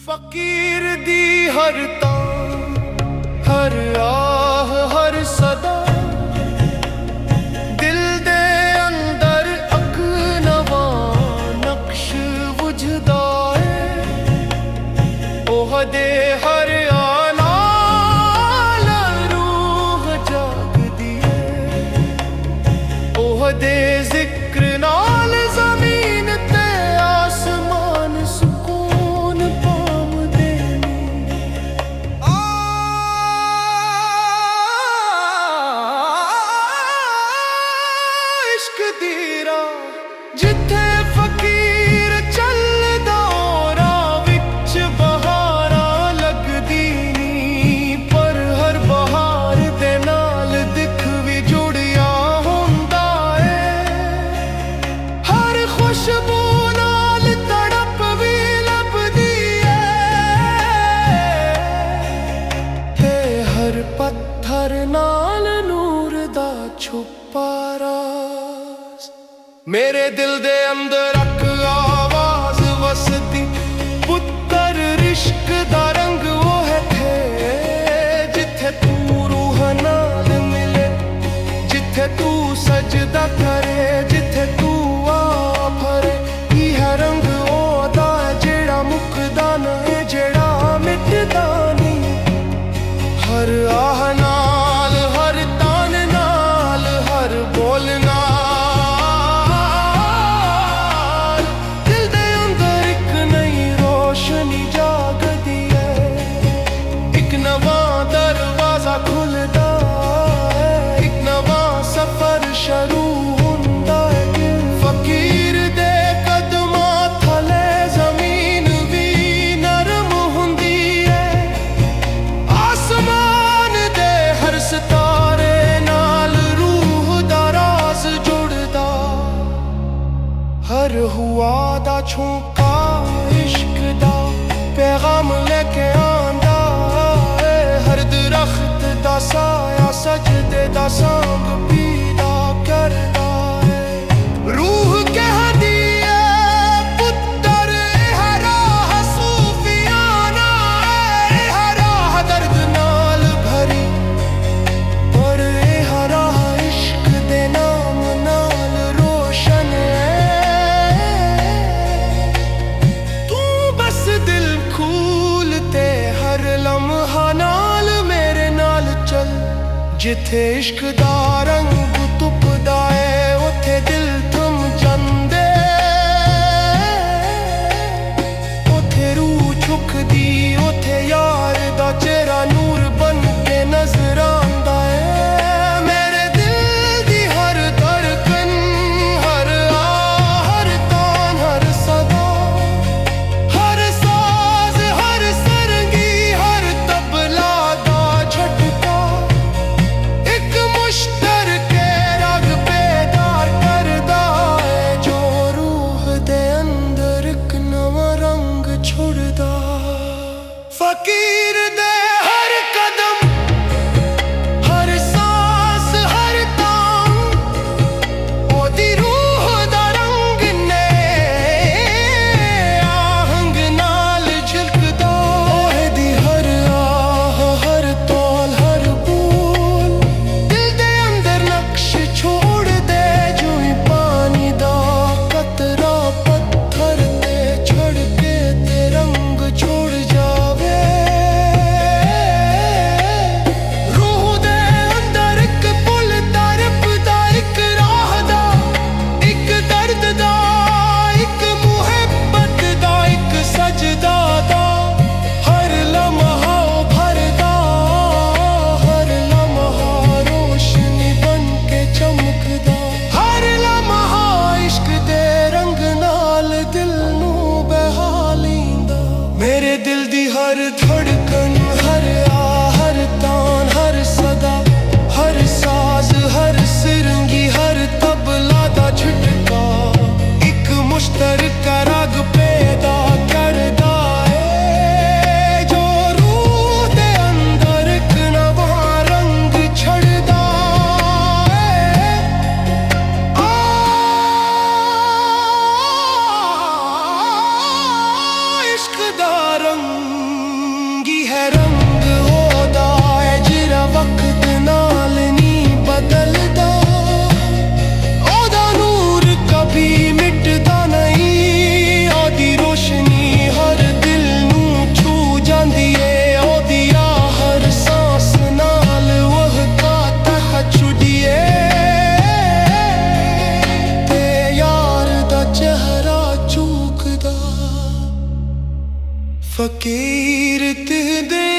फकीर दी हर तां हर आह हर सदा दिल दे अंदर अक नवा नक्श बुझदा है ओह दे हर आलाल रूह जागदी है ओह दे जिक्र नाल ज़मीन ते आसमान सुकून पावदे इश्क दी राह जिथे फकीर चलदा राह विच बहारां लगदी नी पर हर बहार दे नाल दिख भी जुड़िया हुंदा है हर खुशबू नाल तड़प भी लभदी है हर पत्थर नाल नूर दा छुपा राज मेरे दिल दे अंदर अक आवाज वसदी पुत्तर रिश्क दा रंग वो है थे जिथे तू रूह नाल मिले जिथे तू सजदा करे जिथे तू आ फरे इह रंग ओदा जेड़ा मुकदा नहीं जेड़ा मिटदा नहीं हर आह नाल हर तान नाल हर बोल नाल दिल दे अंदर इक नई रोशनी जागदी है इक नवा दरवाजा खुलदा है इक नवा सफर शुरू हुंदा है फकीर दे कदमां थले ज़मीन भी नरम हुंदी है आसमान दे हर सितारे नाल रूह दा राज जुड़दा हर हुआ दा झोंका इश्क दा पैगाम लेके आंदा है हर दरख्त दा साया सजदे दा सांग पीदा करदा है रूह कहदी है पुत्तर एह राह सूफियाना है एह राह दर्द नाल भरी पर एह राह इश्क दे नाम नाल रोशन है तू बस दिल खूल ते हर लम्हा नाल मेरे नाल चल जिथे इश्क दा रंग तुपदा है उथे दिल थम जांदे उथे रूह झुकदी उथे यार दा चेहरा नूर बन के नजर आंदा है मेरे दिल दी हर धड़कन हर आह हर तान हर सदा हर साज हर सरंगी हर तबला दा झटका एक मुश्तरके रग बेदार करदा है जो रूह दे अंदर इक नवा रंग छोड़दा फकीर दे हर कदम हर सांस हर तान ओदी रूह दा रंग ने आहंग नाल झलकदा ओहदी हर आह हर तौल हर बोल दिल दे अंदर नक्श छोड़ दे जो ही पानी दा कतरा पत्थर ते छड़ के ते रंग छोड़ जावे रूह दे अंदर इक पुल तरपदा इक राह दा इक दर्द दा इक मुहब्बत दा इक सजदा दा हर लम्हा भरदा हर लम्हा रोशनी बन के चमकदा हर लम्हा इश्क दे रंग नाल दिल नू बहा लींदा मेरे दिल दी हर धड़कन हर आह हर तान हर सदा हर साज हर सिरंगी हर तबला दा झटका एक मुश्तरका राग पैदा करदा है जो रूह दे अंदर इक नवा रंग छड़दा है इश्क दा रंग ਫਕੀਰ ਤੇ ਦੇ